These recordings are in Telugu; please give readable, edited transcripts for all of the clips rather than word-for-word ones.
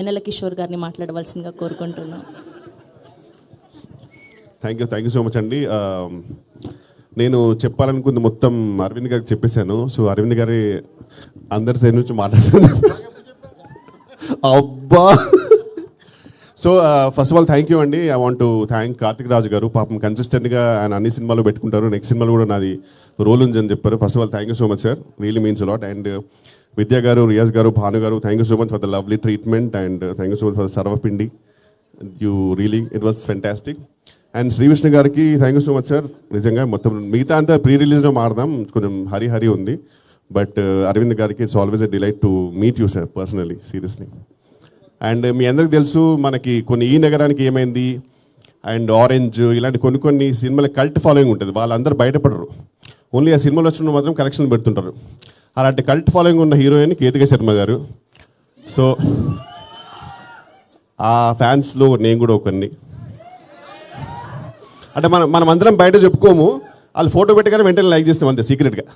వెన్నెల కిషోర్ గారిని మాట్లాడవలసిందిగా కోరుకుంటున్నాను. థ్యాంక్ యూ సో మచ్ అండి. నేను చెప్పాలనుకుంది మొత్తం అరవింద్ గారికి చెప్పేశాను. సో అరవింద్ గారి అందరి సైడ్ నుంచి మాట్లాడుతున్నాను. అబ్బా. So first of all thank you అండి. I want to thank Karthik Raju garu. పాపం కన్సిస్టెంట్గా ఆయన అన్ని సినిమాలు పెట్టుకుంటారు. నెక్స్ట్ సినిమాలో కూడా నాది రోల్ ఉందని చెప్పారు. First of all thank you so much sir, really means lot. And విద్యా గారు, రియాజ్ గారు, భాను గారు, thank you so much for the lovely treatment and thank you so much for the sarvapindi. You really it was fantastic. And Sri Vishnu గారికి thank you so much sir. నిజంగా మొత్తం మిగతా అంతా ప్రీ రిలీజ్లో మాడదాం, కొంచెం హరి ఉంది. బట్ అరవింద్ గారికి it's always a delight to meet you sir personally, seriously. And మీ అందరికి తెలుసు మనకి కొన్ని ఈ నగరానికి ఏమైంది అండ్ ఆరెంజ్ ఇలాంటి కొన్ని సినిమాల కల్ట్ ఫాలోయింగ్ ఉంటుంది. వాళ్ళందరూ బయటపడరు, ఓన్లీ ఆ సినిమాలు వచ్చిన మాత్రం కలెక్షన్ పెడుతుంటారు. అలాంటి కల్ట్ ఫాలోయింగ్ ఉన్న హీరోయిన్ కేతిక శర్మ గారు. సో ఆ ఫ్యాన్స్లో నేను కూడా ఒకరిని. అంటే మనం అందరం బయట చెప్పుకోము, వాళ్ళు ఫోటో పెట్టగానే వెంటనే లైక్ చేస్తాం అంతే సీక్రెట్గా.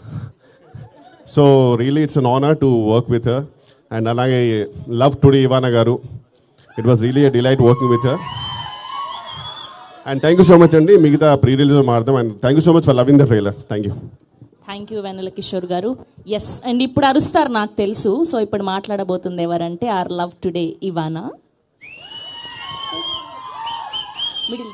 So really it's an honour to work with her. And అలాగే love today Ivana garu, it was really a delight working with her. And thank you so much అండి. మిగతా ప్రీ రిలీజ్ మారుదాం. And thank you so much for loving the trailer. Thank you. Thank you Vennela Kishore garu. Yes, and ఇప్పుడు అరుస్తారు నాకు తెలుసు. సో ఇప్పుడు మాట్లాడబోతుంది ఎవరంటే ఆర్ లవ్ టుడే ఇవానా. మిడిల్